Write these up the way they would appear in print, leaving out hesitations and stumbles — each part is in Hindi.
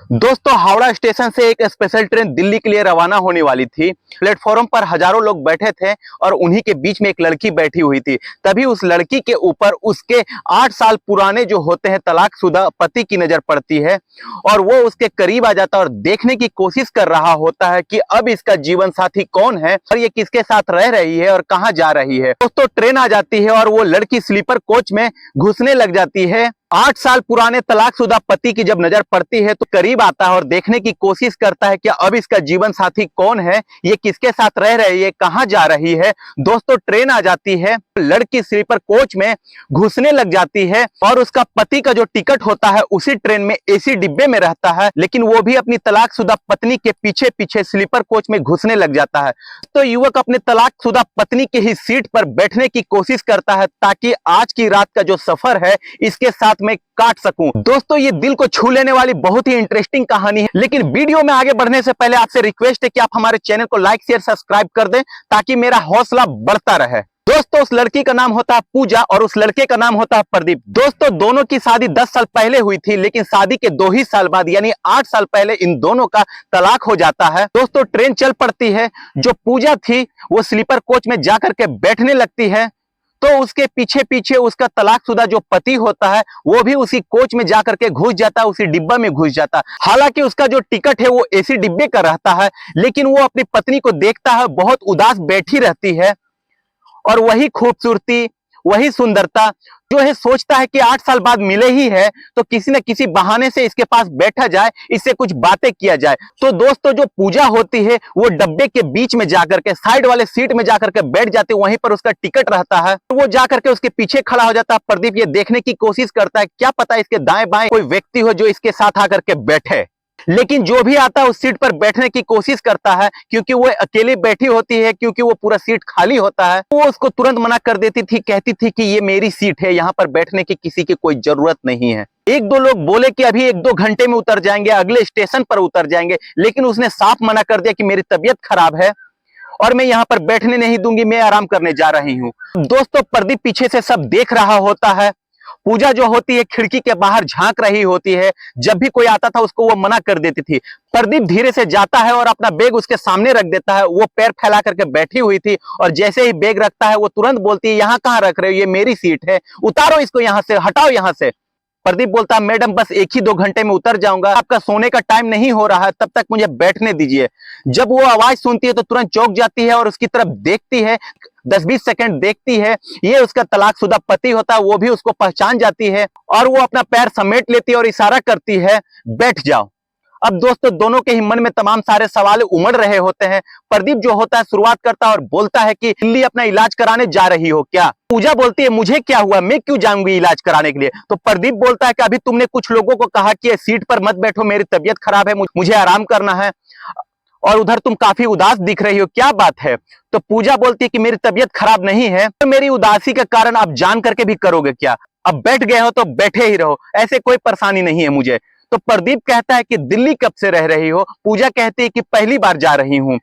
दोस्तों, हावड़ा स्टेशन से एक स्पेशल ट्रेन दिल्ली के लिए रवाना होने वाली थी। प्लेटफॉर्म पर हजारों लोग बैठे थे और उन्हीं के बीच में एक लड़की बैठी हुई थी। तभी उस लड़की के ऊपर उसके 8 साल पुराने जो होते हैं तलाकशुदा पति की नजर पड़ती है और वो उसके करीब आ जाता है और देखने की कोशिश कर रहा होता है कि अब इसका जीवन साथी कौन है और ये किसके साथ रह रही है और कहाँ जा रही है। दोस्तों, ट्रेन आ जाती है और वो लड़की स्लीपर कोच में घुसने लग जाती है। 8 साल पुराने तलाकशुदा पति की जब नजर पड़ती है तो करीब आता है और देखने की कोशिश करता है कि अब इसका जीवन साथी कौन है, ये किसके साथ रह रही है, कहां जा रही है। दोस्तों, ट्रेन आ जाती है, लड़की स्लीपर कोच में घुसने लग जाती है और उसका पति का जो टिकट होता है उसी ट्रेन में एसी डिब्बे में रहता है, लेकिन वो भी अपनी तलाकशुदा पत्नी के पीछे पीछे स्लीपर कोच में घुसने लग जाता है। तो युवक अपने तलाकशुदा पत्नी की ही सीट पर बैठने की कोशिश करता है ताकि आज की रात का जो सफर है इसके साथ मैं काट सकूं। दोस्तों, ये दिल को छू लेने वाली बहुत ही इंटरेस्टिंग कहानी है, लेकिन वीडियो में आगे बढ़ने से पहले आपसे रिक्वेस्ट है कि आप हमारे चैनल को लाइक शेयर सब्सक्राइब कर दें ताकि मेरा हौसला बढ़ता रहे। दोस्तों, उस लड़की का नाम होता है पूजा और उस लड़के का नाम होता है प्रदीप। दोस्तों, दोनों की शादी 10 साल पहले हुई थी, लेकिन शादी के 2 ही साल बाद यानी 8 साल पहले इन दोनों का तलाक हो जाता है। दोस्तों, ट्रेन चल पड़ती है। जो पूजा थी वो स्लीपर कोच में जाकर के बैठने लगती है तो उसके पीछे पीछे उसका तलाकशुदा जो पति होता है वो भी उसी कोच में जाकर के घुस जाता है, उसी डिब्बा में घुस जाता है। हालांकि उसका जो टिकट है वो एसी डिब्बे का रहता है, लेकिन वो अपनी पत्नी को देखता है, बहुत उदास बैठी रहती है और वही खूबसूरती, वही सुंदरता जो है सोचता है कि 8 साल बाद मिले ही है तो किसी न किसी बहाने से इसके पास बैठा जाए, इससे कुछ बातें किया जाए। तो दोस्तों, जो पूजा होती है वो डब्बे के बीच में जाकर के साइड वाले सीट में जाकर के बैठ जाती है, वहीं पर उसका टिकट रहता है। तो वो जाकर के उसके पीछे खड़ा हो जाता है। प्रदीप ये देखने की कोशिश करता है क्या पता इसके दाएं बाएं कोई व्यक्ति हो जो इसके साथ आकर के बैठे, लेकिन जो भी आता है उस सीट पर बैठने की कोशिश करता है क्योंकि वो अकेली बैठी होती है, क्योंकि वो पूरा सीट खाली होता है। वो उसको तुरंत मना कर देती थी, कहती थी कि ये मेरी सीट है, यहाँ पर बैठने की किसी की कोई जरूरत नहीं है। 1-2 लोग बोले कि अभी 1-2 घंटे में उतर जाएंगे, अगले स्टेशन पर उतर जाएंगे, लेकिन उसने साफ मना कर दिया कि मेरी तबीयत खराब है और मैं यहाँ पर बैठने नहीं दूंगी, मैं आराम करने जा रही हूँ। दोस्तों, प्रदीप पीछे से सब देख रहा होता है। पूजा जो होती है खिड़की के बाहर झांक रही होती है, जब भी कोई आता था उसको वो मना कर देती थी। प्रदीप धीरे से जाता है और अपना बैग उसके सामने रख देता है। वो पैर फैला करके बैठी हुई थी और जैसे ही बैग रखता है वो तुरंत बोलती है, यहाँ कहाँ रख रहे हो, ये मेरी सीट है, उतारो इसको यहाँ से, हटाओ यहाँ से। प्रदीप बोलता है, मैडम बस 1 ही 2 घंटे में उतर जाऊंगा, आपका सोने का टाइम नहीं हो रहा है, तब तक मुझे बैठने दीजिए। जब वो आवाज सुनती है तो तुरंत चौंक जाती है और उसकी तरफ देखती है, 10-20 सेकंड देखती है। ये उसका तलाकशुदा पति होता है, वो भी उसको पहचान जाती है और वो अपना पैर समेट लेती है और इशारा करती है, बैठ जाओ। अब दोस्तों, दोनों के ही मन में तमाम सारे सवाल उमड़ रहे होते हैं। प्रदीप जो होता है शुरुआत करता है और बोलता है कि दिल्ली अपना इलाज कराने जा रही हो क्या? पूजा बोलती है, मुझे क्या हुआ, मैं क्यों जाऊंगी इलाज कराने के लिए? तो प्रदीप बोलता है कि अभी तुमने कुछ लोगों को कहा कि सीट पर मत बैठो, मेरी तबीयत खराब है, मुझे आराम करना है और उधर तुम काफी उदास दिख रही हो, क्या बात है? तो पूजा बोलती है कि मेरी तबीयत खराब नहीं है, तो मेरी उदासी का कारण आप जान करके भी करोगे क्या? अब बैठ गए हो तो बैठे ही रहो, ऐसे कोई परेशानी नहीं है मुझे। तो प्रदीप कहता है कि दिल्ली कब से रह रही हो? पूजा कहती है कि पहली बार जा रही हूं।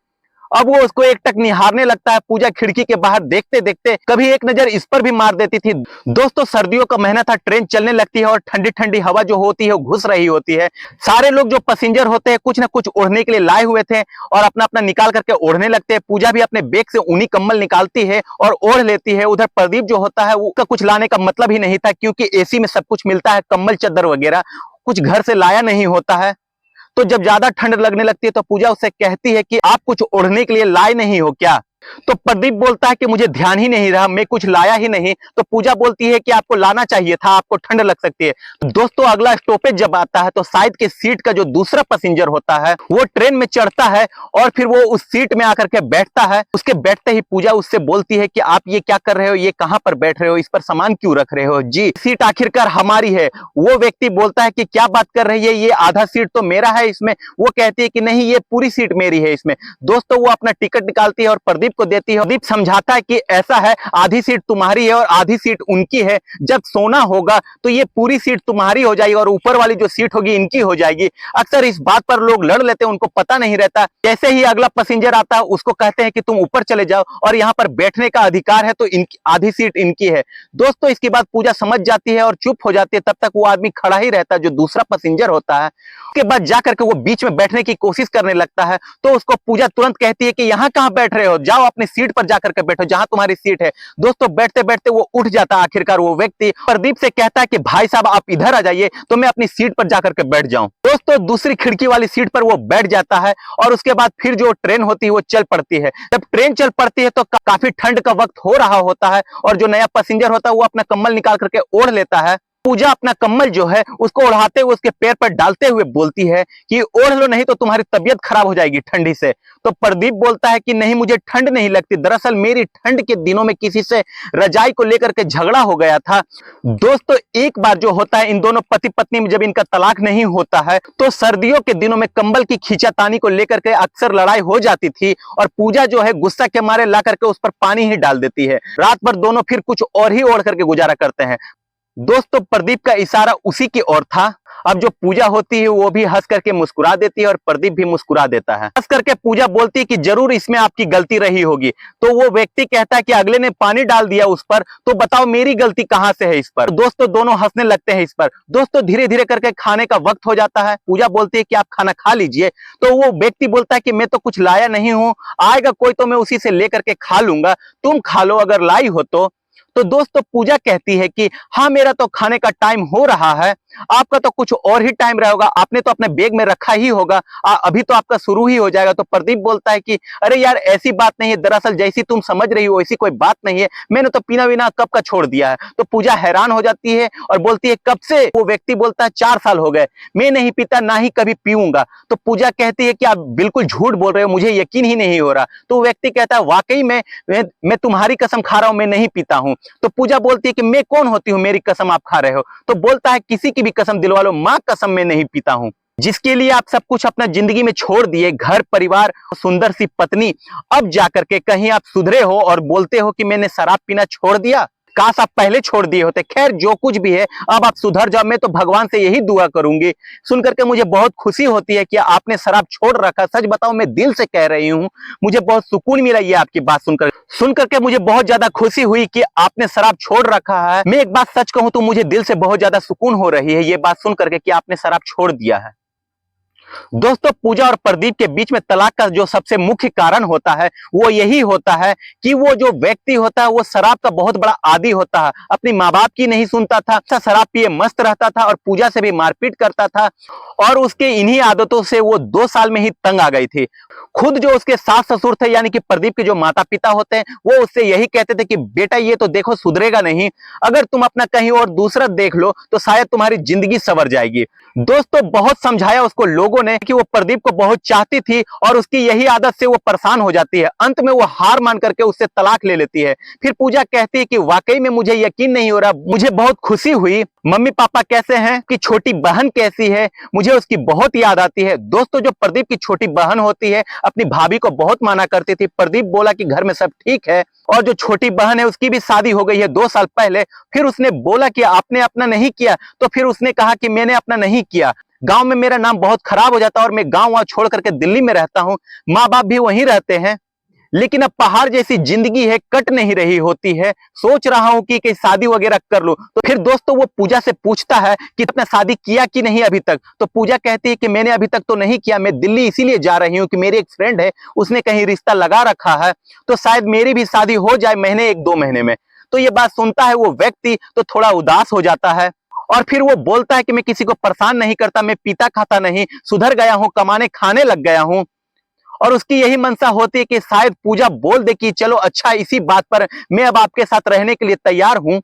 अब वो उसको एकटक निहारने लगता है। पूजा खिड़की के बाहर देखते देखते कभी एक नजर इस पर भी मार देती थी। दोस्तों, सर्दियों का महीना था, ट्रेन चलने लगती है और ठंडी ठंडी हवा जो होती है वो घुस रही होती है। सारे लोग जो पैसेंजर होते हैं कुछ ना कुछ ओढ़ने के लिए लाए हुए थे और अपना अपना निकाल करके ओढ़ने लगते हैं। पूजा भी अपने बैग से ऊनी कंबल निकालती है और ओढ़ लेती है। उधर प्रदीप जो होता है उसका कुछ लाने का मतलब ही नहीं था, क्योंकि एसी में सब कुछ मिलता है, कंबल चादर वगैरह कुछ घर से लाया नहीं होता है। तो जब ज्यादा ठंड लगने लगती है तो पूजा उससे कहती है कि आप कुछ ओढ़ने के लिए लाए नहीं हो क्या? तो प्रदीप बोलता है कि मुझे ध्यान ही नहीं रहा, मैं कुछ लाया ही नहीं। तो पूजा बोलती है कि आपको लाना चाहिए था, आपको ठंड लग सकती है। तो दोस्तों, अगला स्टॉपेज जब आता है तो साइड के सीट का जो दूसरा पैसेंजर होता है वो ट्रेन में चढ़ता है और फिर वो उस सीट में आकर के बैठता है। उसके बैठते ही पूजा उससे बोलती है कि आप ये क्या कर रहे हो, ये कहां पर बैठ रहे हो, इस पर सामान क्यों रख रहे हो? जी, सीट आखिरकार हमारी है। वो व्यक्ति बोलता है कि क्या बात कर रही है, ये आधा सीट तो मेरा है इसमें। वो कहती है कि नहीं, ये पूरी सीट मेरी है इसमें। दोस्तों, वो अपना टिकट निकालती है और प्रदीप को देती है। प्रदीप समझाता है कि ऐसा है, आधी सीट तुम्हारी है और आधी सीट उनकी है। जब सोना होगा तो ये पूरी सीट तुम्हारी हो जाएगी और ऊपर वाली जो सीट होगी इनकी हो जाएगी। अक्सर इस बात पर लोग लड़ लेते हैं, उनको पता नहीं रहता। जैसे ही अगला पैसेंजर आता है उसको कहते हैं कि तुम ऊपर चले जाओ और यहाँ पर बैठने का अधिकार है, तो इनकी आधी सीट इनकी है। दोस्तों इसके बाद पूजा समझ जाती है और चुप हो जाती है। तब तक वो आदमी खड़ा ही रहता है जो दूसरा पैसेंजर होता है। उसके बाद जाकर के वो बीच में बैठने की कोशिश करने लगता है, तो उसको पूजा तुरंत कहती है कि यहाँ कहाँ बैठ रहे हो, जाओ अपनी सीट पर जाकर के बैठो जहां तुम्हारी सीट है। दोस्तों बैठते बैठते वो उठ जाता है। आखिरकार वो व्यक्ति प्रदीप से कहता है कि भाई साहब आप इधर आ जाइए तो मैं अपनी सीट पर जाकर के बैठ जाऊं। दोस्तों दूसरी खिड़की वाली सीट पर वो बैठ जाता है और उसके बाद फिर जो ट्रेन होती है वो चल पड़ती है। जब ट्रेन चल पड़ती है तो काफी ठंड का वक्त हो रहा होता है और जो नया पैसेंजर होता है वो अपना कंबल निकाल करके ओढ़ लेता है। पूजा अपना कम्बल जो है उसको ओढ़ाते हुए उसके पैर पर डालते हुए बोलती है कि ओढ़ लो नहीं तो तुम्हारी तबीयत खराब हो जाएगी ठंडी से। तो प्रदीप बोलता है कि नहीं मुझे ठंड नहीं लगती, दरअसल मेरी ठंड के दिनों में किसी से रजाई को लेकर के झगड़ा हो गया था। दोस्तों एक बार जो होता है इन दोनों पति पत्नी में जब इनका तलाक नहीं होता है तो सर्दियों के दिनों में कंबल की खींचातानी को लेकर के अक्सर लड़ाई हो जाती थी और पूजा जो है गुस्सा के मारे ला करके उस पर पानी ही डाल देती है। रात भर दोनों फिर कुछ और ही ओढ़ करके गुजारा करते हैं। दोस्तों प्रदीप का इशारा उसी की ओर था। अब जो पूजा होती है वो भी हंस करके मुस्कुरा देती है और प्रदीप भी मुस्कुरा देता है। हंस करके पूजा बोलती है कि जरूर इसमें आपकी गलती रही होगी। तो वो व्यक्ति कहता है कि अगले ने पानी डाल दिया उस पर, तो बताओ मेरी गलती कहां से है इस पर। दोस्तों दोनों हंसने लगते हैं इस पर। दोस्तों धीरे धीरे करके खाने का वक्त हो जाता है। पूजा बोलती है कि आप खाना खा लीजिए। तो वो व्यक्ति बोलता है कि मैं तो कुछ लाया नहीं हूं, आएगा कोई तो मैं उसी से लेकर के खा लूंगा, तुम खा लो अगर लाई हो तो दोस्तों पूजा कहती है कि हाँ मेरा तो खाने का टाइम हो रहा है, आपका तो कुछ और ही टाइम रहा होगा, आपने तो अपने बैग में रखा ही होगा, अभी तो आपका शुरू ही हो जाएगा। तो प्रदीप बोलता है कि अरे यार ऐसी बात नहीं है, दरअसल जैसी तुम समझ रही हो ऐसी कोई बात नहीं है, मैंने तो पीना वीना कब का छोड़ दिया है। तो पूजा हैरान हो जाती है और बोलती है कब से। वो व्यक्ति बोलता है 4 साल हो गए, मैं नहीं पीता ना ही कभी पीऊंगा। तो पूजा कहती है कि आप बिल्कुल झूठ बोल रहे हो, मुझे यकीन ही नहीं हो रहा। तो वो व्यक्ति कहता है वाकई मैं तुम्हारी कसम खा रहा हूं, मैं नहीं पीता हूं। तो पूजा बोलती है कि मैं कौन होती हूँ मेरी कसम आप खा रहे हो। तो बोलता है किसी की भी कसम दिलवा लो, मां कसम मैं नहीं पीता हूं। जिसके लिए आप सब कुछ अपना जिंदगी में छोड़ दिए, घर परिवार सुंदर सी पत्नी, अब जाकर के कहीं आप सुधरे हो और बोलते हो कि मैंने शराब पीना छोड़ दिया। काश आप पहले छोड़ दिए होते। खैर जो कुछ भी है अब आप सुधर जाओ, मैं तो भगवान से यही दुआ करूंगी। सुनकर के मुझे बहुत खुशी होती है कि आपने शराब छोड़ रखा। सच बताओ मैं दिल से कह रही हूँ, मुझे बहुत सुकून मिला ये आपकी बात सुनकर के मुझे बहुत ज्यादा खुशी हुई कि आपने शराब छोड़ रखा है। मैं एक बात सच कहूं तो मुझे दिल से बहुत ज्यादा सुकून हो रही है ये बात सुनकर के कि आपने शराब छोड़ दिया है। दोस्तों पूजा और प्रदीप के बीच में तलाक का जो सबसे मुख्य कारण होता है वो यही होता है कि वो जो व्यक्ति होता है वो शराब का बहुत बड़ा आदी होता है। अपनी माँ बाप की नहीं सुनता था, शराब पिए मस्त रहता था और पूजा से भी मारपीट करता था और उसके इन्हीं आदतों से वो 2 साल में ही तंग आ गई थी। खुद जो उसके सास ससुर थे यानी कि प्रदीप के जो माता पिता होते हैं वो उससे यही कहते थे कि बेटा ये तो देखो सुधरेगा नहीं, अगर तुम अपना कहीं और दूसरा देख लो तो शायद तुम्हारी जिंदगी संवर जाएगी। दोस्तों बहुत समझाया उसको लोगों ने कि वो प्रदीप को बहुत चाहती थी और उसकी यही आदत से वो परेशान हो जाती है। अंत में वो हार मान करके उससे तलाक ले लेती है। फिर पूजा कहती है कि वाकई में मुझे यकीन नहीं हो रहा, मुझे बहुत खुशी हुई। मम्मी पापा कैसे हैं, कि छोटी बहन कैसी है, मुझे उसकी बहुत याद आती है। दोस्तों जो प्रदीप की छोटी बहन होती है अपनी भाभी को बहुत माना करती थी। प्रदीप बोला कि घर में सब ठीक है और जो छोटी बहन है उसकी भी शादी हो गई है 2 साल पहले। फिर उसने बोला कि आपने अपना नहीं किया, तो फिर उसने कहा कि मैंने अपना नहीं किया, गांव में मेरा नाम बहुत खराब हो जाता है और मैं गांव वहां छोड़ करके दिल्ली में रहता हूं, माँ बाप भी वहीं रहते हैं, लेकिन अब पहाड़ जैसी जिंदगी है कट नहीं रही होती है, सोच रहा हूं कि शादी वगैरह कर लूं। तो फिर दोस्तों वो पूजा से पूछता है कि आपने शादी किया कि नहीं अभी तक। तो पूजा कहती है कि मैंने अभी तक तो नहीं किया, मैं दिल्ली इसीलिए जा रही हूं कि मेरी एक फ्रेंड है उसने कहीं रिश्ता लगा रखा है, तो शायद मेरी भी शादी हो जाए महीने 1-2 महीने में। तो ये बात सुनता है वो व्यक्ति तो थोड़ा उदास हो जाता है और फिर वो बोलता है कि मैं किसी को परेशान नहीं करता, मैं पीता खाता नहीं, सुधर गया हूं, कमाने खाने लग गया हूं। और उसकी यही मनसा होती है कि शायद पूजा बोल दे कि चलो अच्छा इसी बात पर मैं अब आपके साथ रहने के लिए तैयार हूं।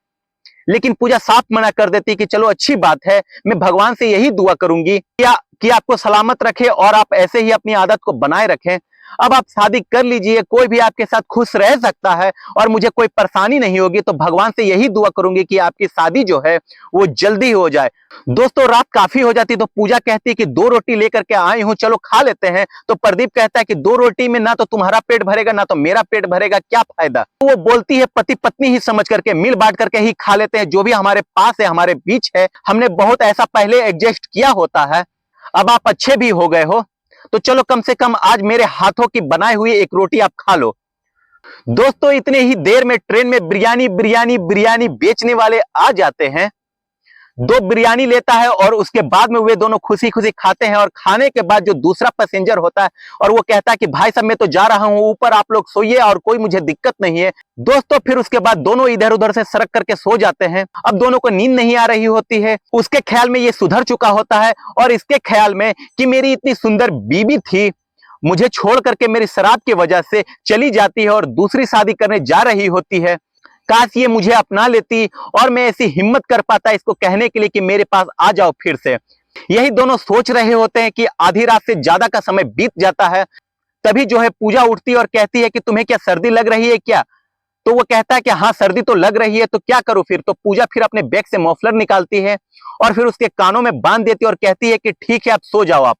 लेकिन पूजा साफ मना कर देती है कि चलो अच्छी बात है, मैं भगवान से यही दुआ करूंगी कि आपको सलामत रखे और आप ऐसे ही अपनी आदत को बनाए रखें। अब आप शादी कर लीजिए, कोई भी आपके साथ खुश रह सकता है और मुझे कोई परेशानी नहीं होगी। तो भगवान से यही दुआ करूंगी कि आपकी शादी जो है वो जल्दी हो जाए। दोस्तों रात काफी हो जाती तो पूजा कहती है कि 2 रोटी लेकर के आई हूं, चलो खा लेते हैं। तो प्रदीप कहता है कि 2 रोटी में ना तो तुम्हारा पेट भरेगा ना तो मेरा पेट भरेगा, क्या फायदा। तो वो बोलती है पति पत्नी ही समझ करके मिल बांट करके ही खा लेते हैं, जो भी हमारे पास है हमारे बीच है, हमने बहुत ऐसा पहले एडजस्ट किया होता है। अब आप अच्छे भी हो गए हो तो चलो कम से कम आज मेरे हाथों की बनाई हुई एक रोटी आप खा लो। दोस्तों इतने ही देर में ट्रेन में बिरयानी बिरयानी बिरयानी बेचने वाले आ जाते हैं। 2 बिरयानी लेता है और उसके बाद में वे दोनों खुशी खुशी खाते हैं। और खाने के बाद जो दूसरा पैसेंजर होता है और वो कहता है कि भाई साहब मैं तो जा रहा हूं, ऊपर आप लोग सोइए और कोई मुझे दिक्कत नहीं है। दोस्तों फिर उसके बाद दोनों इधर उधर से सरक करके सो जाते हैं। अब दोनों को नींद नहीं आ रही होती है। उसके ख्याल में ये सुधर चुका होता है और इसके ख्याल में कि मेरी इतनी सुंदर बीवी थी, मुझे छोड़ करके मेरी शराब की वजह से चली जाती है और दूसरी शादी करने जा रही होती है। काश ये मुझे अपना लेती और मैं ऐसी हिम्मत कर पाता इसको कहने के लिए कि मेरे पास आ जाओ फिर से। यही दोनों सोच रहे होते हैं कि आधी रात से ज्यादा का समय बीत जाता है। तभी जो है पूजा उठती है और कहती है कि तुम्हें क्या सर्दी लग रही है क्या। तो वो कहता है कि हाँ सर्दी तो लग रही है, तो क्या करूं फिर। तो पूजा फिर अपने बैग से मफलर निकालती है और फिर उसके कानों में बांध देती है और कहती है कि ठीक है आप सो जाओ आप।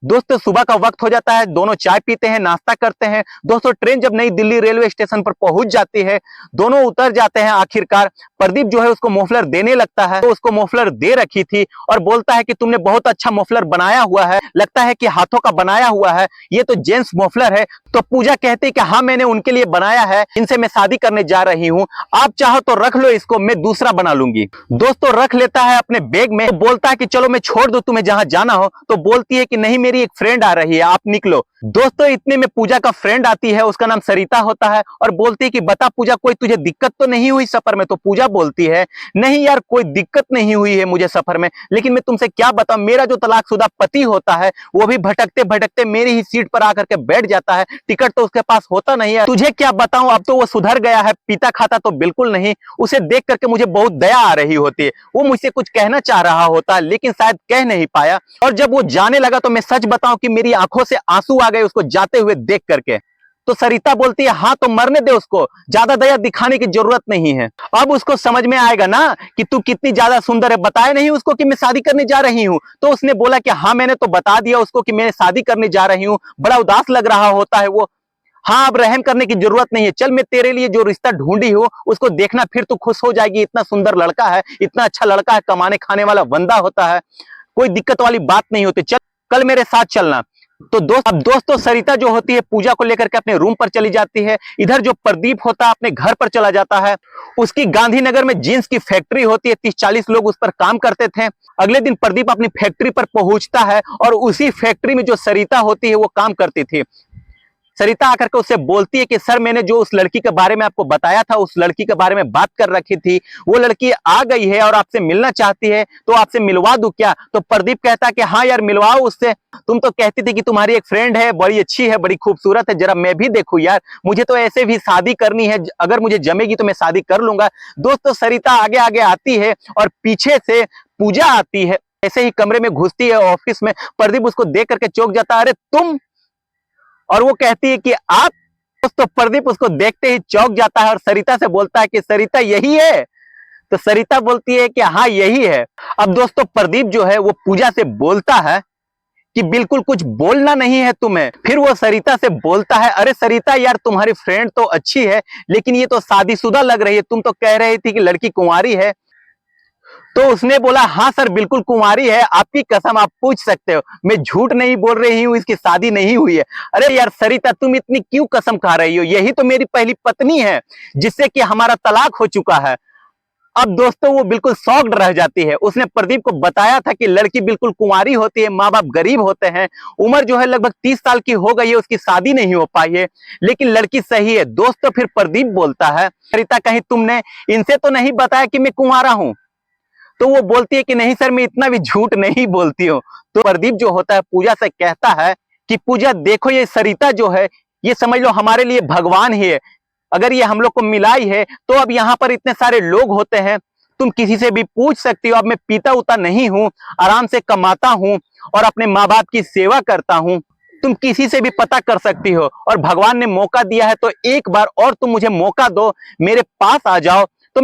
दोस्तों सुबह का वक्त हो जाता है, दोनों चाय पीते हैं, नाश्ता करते हैं। दोस्तों ट्रेन जब नई दिल्ली रेलवे स्टेशन पर पहुंच जाती है, दोनों उतर जाते हैं आखिरकार। प्रदीप जो है उसको मफलर देने लगता है, तो उसको मफलर दे रखी थी और बोलता है कि तुमने बहुत अच्छा मफलर बनाया हुआ है, लगता है कि हाथों का बनाया हुआ है, ये तो जेंट्स मफलर है। तो पूजा कहती है कि हाँ मैंने उनके लिए बनाया है, इनसे मैं शादी करने जा रही हूँ, आप चाहो तो रख लो इसको, मैं दूसरा बना लूंगी। दोस्तों रख लेता है अपने बैग में। तो बोलता है कि चलो मैं छोड़ दूं तुम्हें जहां जाना हो। तो बोलती है कि नहीं मेरी एक फ्रेंड आ रही है, आप निकलो। दोस्तों इतने में पूजा का फ्रेंड आती है, उसका नाम सरिता होता है और बोलती है कि बता पूजा कोई तुझे दिक्कत तो नहीं हुई सफर में। तो पूजा बोलती है नहीं यार कोई दिक्कत नहीं हुई है मुझे सफर में, लेकिन मैं तुमसे क्या बताऊं, मेरा जो तलाकशुदा पति होता है वो भी भटकते भटकते मेरी ही सीट पर आकर के बैठ जाता है, टिकट तो उसके पास होता नहीं है। तुझे क्या बताऊं, अब तो वो सुधर गया है, पीता खाता तो बिल्कुल नहीं। उसे देख करके मुझे बहुत दया आ रही होती है, वो मुझसे कुछ कहना चाह रहा होता है लेकिन शायद कह नहीं पाया। और जब वो जाने लगा तो मैं सच बताऊं कि मेरी आंखों से आंसू आ गए उसको जाते हुए देख करके। तो सरिता बोलती है हाँ तो मरने दे उसको, ज्यादा दया दिखाने की जरूरत नहीं है। अब उसको समझ में आएगा ना कि तू कितनी ज्यादा सुंदर है। बताया नहीं उसको कि मैं शादी करने जा रही हूँ। तो उसने बोला कि हाँ मैंने तो बता दिया उसको कि मैं शादी करने जा रही हूँ। बड़ा उदास लग रहा होता है वो। हाँ अब रहम करने की जरूरत नहीं है, चल मैं तेरे लिए जो रिश्ता ढूंढी हूँ उसको देखना, फिर तू खुश हो जाएगी। इतना सुंदर लड़का है, इतना अच्छा लड़का है, कमाने खाने वाला बंदा होता है, कोई दिक्कत वाली बात नहीं होती, चल कल मेरे साथ चलना। तो दोस्तों सरिता जो होती है पूजा को लेकर के अपने रूम पर चली जाती है। इधर जो प्रदीप होता है अपने घर पर चला जाता है। उसकी गांधीनगर में जींस की फैक्ट्री होती है, 30-40 लोग उस पर काम करते थे। अगले दिन प्रदीप अपनी फैक्ट्री पर पहुंचता है और उसी फैक्ट्री में जो सरिता होती है वो काम करती थी। सरिता आकर के उससे बोलती है कि सर मैंने जो उस लड़की के बारे में आपको बताया था, उस लड़की के बारे में बात कर रखी थी, वो लड़की आ गई है और आपसे मिलना चाहती है, तो आपसे मिलवा दूं क्या। तो प्रदीप कहता है कि हाँ यार मिलवाओ उससे, तुम तो कहती थी कि तुम्हारी एक फ्रेंड है, बड़ी अच्छी है, बड़ी खूबसूरत है, जरा मैं भी देखूं यार, मुझे तो ऐसे भी शादी करनी है, अगर मुझे जमेगी तो मैं शादी कर लूंगा। दोस्तों सरिता आगे आगे आती है और पीछे से पूजा आती है। ऐसे ही कमरे में घुसती है ऑफिस में, प्रदीप उसको देख करके चौंक जाता है, अरे तुम, और वो कहती है कि आप। तो प्रदीप उसको देखते ही चौंक जाता है और सरिता से बोलता है कि सरिता यही है। तो सरिता बोलती है कि हाँ यही है। अब दोस्तों प्रदीप जो है वो पूजा से बोलता है कि बिल्कुल कुछ बोलना नहीं है तुम्हें। फिर वो सरिता से बोलता है अरे सरिता यार तुम्हारी फ्रेंड तो अच्छी है लेकिन ये तो शादीशुदा लग रही है, तुम तो कह रही थी कि लड़की कुंवारी है। तो उसने बोला हाँ सर बिल्कुल कुंवारी है, आपकी कसम आप पूछ सकते हो, मैं झूठ नहीं बोल रही हूँ, इसकी शादी नहीं हुई है। अरे यार सरिता तुम इतनी क्यों कसम खा रही हो, यही तो मेरी पहली पत्नी है जिससे कि हमारा तलाक हो चुका है। अब दोस्तों वो बिल्कुल शॉक्ड रह जाती है। उसने प्रदीप को बताया था कि लड़की बिल्कुल कुंवारी होती है, माँ बाप गरीब होते हैं, उम्र जो है लगभग 30 साल की हो गई है, उसकी शादी नहीं हो पाई है, लेकिन लड़की सही है। दोस्तों फिर प्रदीप बोलता है सरिता कहीं तुमने इनसे तो नहीं बताया कि मैं कुंवारा हूं। तो वो बोलती है कि नहीं सर मैं इतना भी झूठ नहीं बोलती हूँ। तो प्रदीप जो होता है पूजा से कहता है कि पूजा देखो ये सरिता जो है ये समझ लो हमारे लिए भगवान ही है, अगर ये हम लोग को मिलाई है तो अब यहाँ पर इतने सारे लोग होते हैं, तुम किसी से भी पूछ सकती हो। अब मैं पीता उता नहीं हूँ, आराम से कमाता हूँ और अपने माँ बाप की सेवा करता हूँ। तुम किसी से भी पता कर सकती हो, और भगवान ने मौका दिया है तो एक बार और तुम मुझे मौका दो, मेरे पास आ जाओ, तो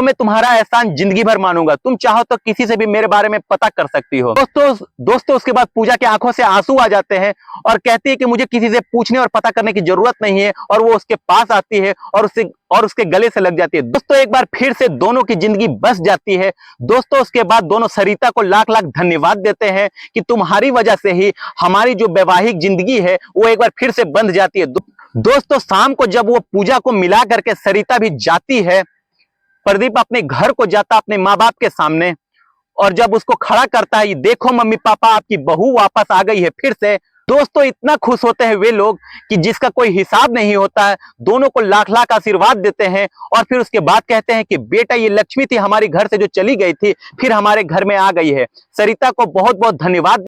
मैं तुम्हारा एहसान जिंदगी भर मानूंगा। तुम चाहो तो किसी से भी मेरे बारे में पता कर सकती हो। दोस्तों उसके बाद पूजा की आंखों से आंसू आ जाते हैं और कहती है कि मुझे किसी से पूछने और पता करने की जरूरत नहीं है, और वो उसके पास आती है और उसके गले से लग जाती है। दोस्तों एक बार फिर से दोनों की जिंदगी बस जाती है। दोस्तों उसके बाद दोनों सरिता को लाख लाख धन्यवाद देते हैं कि तुम्हारी वजह से ही हमारी जो वैवाहिक जिंदगी है वो एक बार फिर से बंध जाती है। दोस्तों शाम को जब वो पूजा को मिला करके सरिता भी जाती है, प्रदीप अपने घर को जाता अपने माँ बाप के सामने, और जब उसको खड़ा करता है, देखो मम्मी पापा आपकी बहू वापस आ गई है फिर से। दोस्तों इतना खुश होते हैं वे लोग कि जिसका कोई हिसाब नहीं होता है। दोनों को लाख लाख आशीर्वाद देते हैं और फिर उसके बाद कहते हैं कि बेटा ये लक्ष्मी थी हमारे घर से जो चली गई थी, फिर हमारे घर में आ गई है। सरिता को बहुत बहुत धन्यवाद।